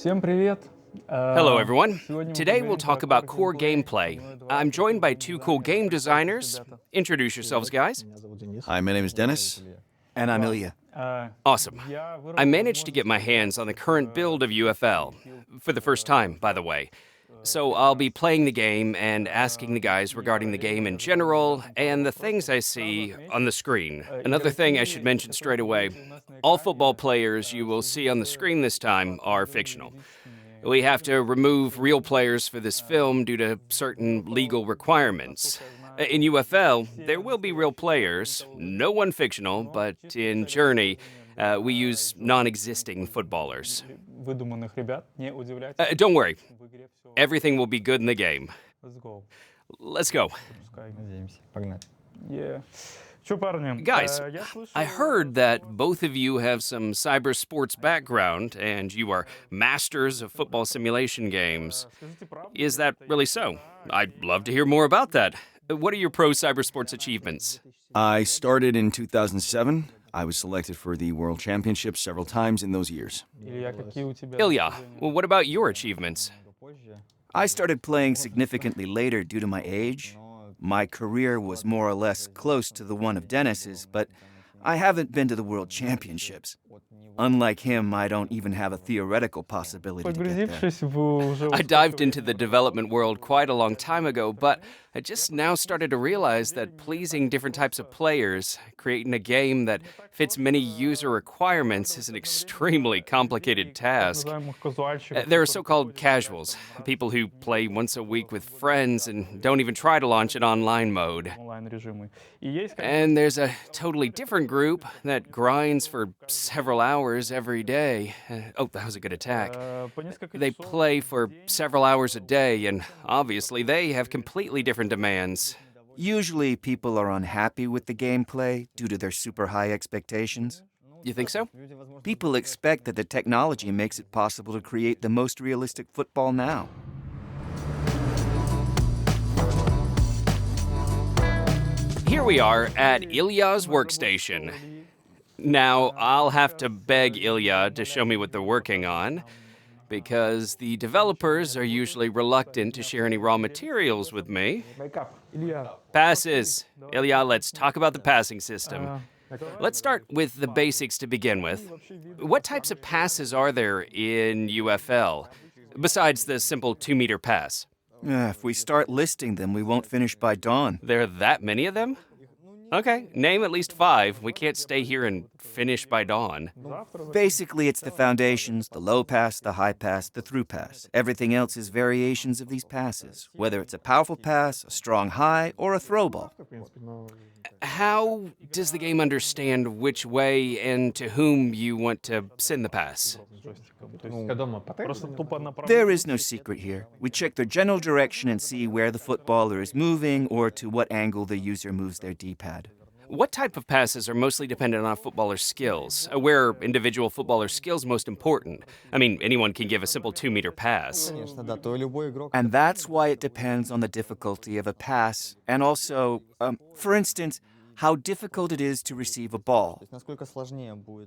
Всем привет! Hello, everyone. Сегодня мы Today we'll поговорим про talk about core core gameplay. gameplay. Давай I'm joined by two cool дизайнеры. game Представьтесь, designers. ребята. Introduce yourselves, Привет, guys. меня зовут Денис. Hi, my name is Меня зовут Dennis. Илья. And I'm Класс. Ilya. Awesome. Я I выработал managed to get my возможность hands on the играть current build of UFL for the first time, by the way. So I'll be playing the game and asking the guys regarding the game in general and the things I see on the screen. Another thing I should mention straight away, all football players you will see on the screen this time are fictional. We have to remove real players for this film due to certain legal requirements. In UFL, there will be real players, no one fictional, but in Journey, we use non existing footballers. выдуманных ребят. Не удивляйтесь. Don't worry, В игре всё. everything will be good in the game. Let's go. Let's go. Пускай. Надеемся. Погнали. Yeah. Чё, парни? Guys, Я слышал, I heard that both of you have some cyber sports background and you are masters of football simulation games. Скажите правду, Is that это really игра, so? I'd love to hear more about that. What are your pro cyber sports achievements? I started in 2007. I was selected for the World Championships several times in those years. Илья, какие у тебя Ilya, достижения? well, what about your achievements? I started playing significantly later due to my age. My career was more or less close to the one of Dennis's, but I haven't been to the World Championships. Unlike him, I don't even have a theoretical possibility to get there. Погрузившись в уже I dived into the development world quite a long time ago, but I just now started to realize that pleasing different types of players, creating a game that fits many user requirements, is an extremely complicated task. называемых казуальщиков, There are которые so called casuals, people who play once a week with friends and don't even try to launch an online mode. онлайн-режимы. И есть And there's a totally different group that grinds for several hours every day. Oh, that was a good attack. по несколько They часов play в for день. several hours a day, and obviously they have completely different demands. Usually, people are unhappy with the gameplay due to their super high expectations. You think so? People expect that the technology makes it possible to create the most realistic football now. Here we are at Ilya's workstation. Now, I'll have to beg Ilya to show me what they're working on, because the developers are usually reluctant to share any raw materials with me. Илья, Passes. Ilya, let's talk about the passing system. Let's start with the basics to begin with. What types of passes are there in UFL, besides the simple 2-meter pass? If we start listing them, we won't finish by dawn. There are that many of them? Okay, name at least 5. We can't stay here and finish by dawn. Basically, it's the foundations, the low pass, the high pass, the through pass. Everything else is variations of these passes, whether it's a powerful pass, a strong high, or a throw ball. How does the game understand which way and to whom you want to send the pass? просто тупо направо. There is no secret here. We check the general direction and see where the footballer is moving or to what angle the user moves their D-pad. What type of passes are mostly dependent on footballer skills? Where are individual footballer skills most important? I mean, anyone can give a simple 2-meter pass. And that's why it depends on the difficulty of a pass and also, for instance, how difficult it is to receive a ball.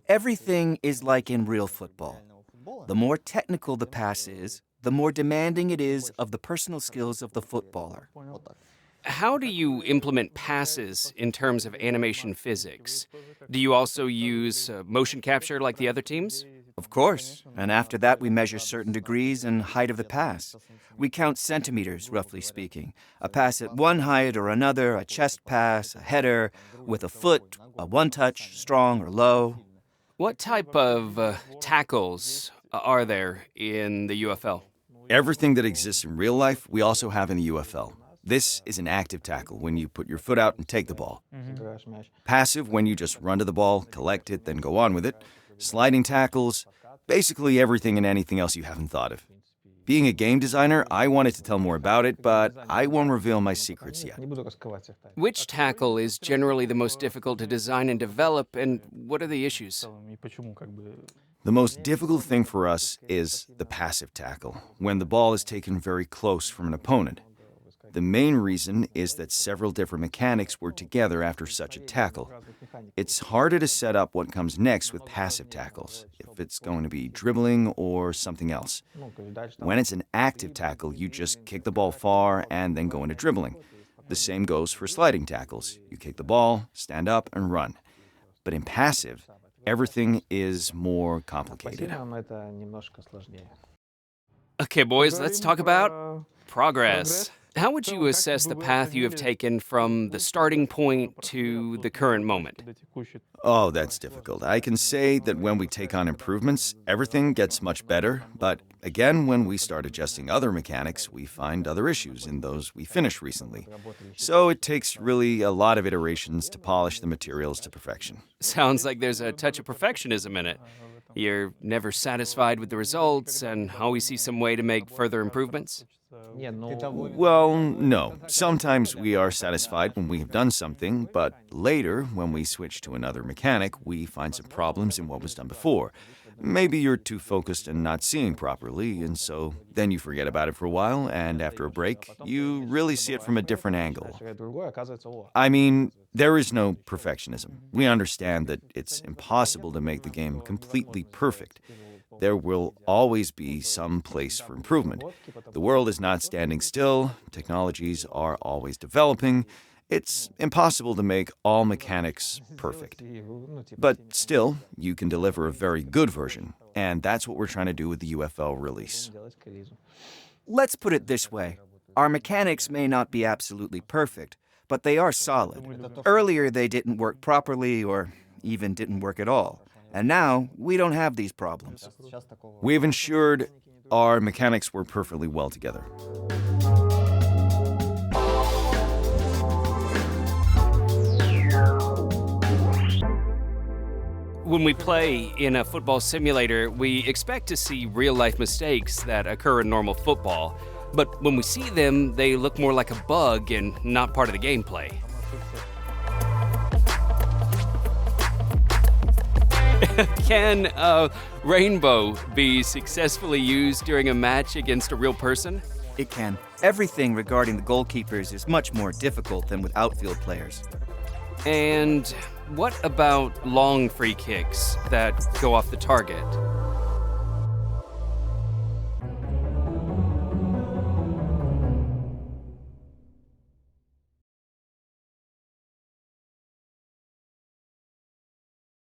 Everything is like in real football. The more technical the pass is, the more demanding it is of the personal skills of the footballer. How do you implement passes in terms of animation physics? Do you also use motion capture like the other teams? Of course, and after that we measure certain degrees and height of the pass. We count centimeters, roughly speaking. A pass at one height or another, a chest pass, a header, with a foot, a one-touch, strong or low. What type of tackles are there in the UFL? Everything that exists in real life, we also have in the UFL. This is an active tackle, when you put your foot out and take the ball. Passive, when you just run to the ball, collect it, then go on with it. Sliding tackles, basically everything and anything else you haven't thought of. Being a game designer, I wanted to tell more about it, but I won't reveal my secrets yet. Which tackle is generally the most difficult to design and develop, and what are the issues? И почему как бы The most difficult thing for us is the passive tackle, when the ball is taken very close from an opponent. The main reason is that several different mechanics work together after such a tackle. It's harder to set up what comes next with passive tackles, if it's going to be dribbling or something else. When it's an active tackle, you just kick the ball far and then go into dribbling. The same goes for sliding tackles. You kick the ball, stand up, and run. But in passive, everything is more complicated. Okay, boys, let's talk about progress. How would you assess the path you have taken from the starting point to the current moment? Oh, that's difficult. I can say that when we take on improvements, everything gets much better, but again, when we start adjusting other mechanics, we find other issues in those we finished recently. So it takes really a lot of iterations to polish the materials to perfection. Sounds like there's a touch of perfectionism in it. You're never satisfied with the results and always see some way to make further improvements? Well, no. Sometimes we are satisfied when we have done something, but later, when we switch to another mechanic, we find some problems in what was done before. Maybe you're too focused and not seeing properly, and so then you forget about it for a while, and after a break, you really see it from a different angle. I mean, there is no perfectionism. We understand that it's impossible to make the game completely perfect. There will always be some place for improvement. The world is not standing still. Technologies are always developing. It's impossible to make all mechanics perfect. But still, you can deliver a very good version, and that's what we're trying to do with the UFL release. Let's put it this way. Our mechanics may not be absolutely perfect, but they are solid. Earlier, they didn't work properly or even didn't work at all. And now, we don't have these problems. We've ensured our mechanics work perfectly well together. When we play in a football simulator, we expect to see real-life mistakes that occur in normal football. But when we see them, they look more like a bug and not part of the gameplay. Can a rainbow be successfully used during a match against a real person? It can. Everything regarding the goalkeepers is much more difficult than with outfield players. And what about long free kicks that go off the target?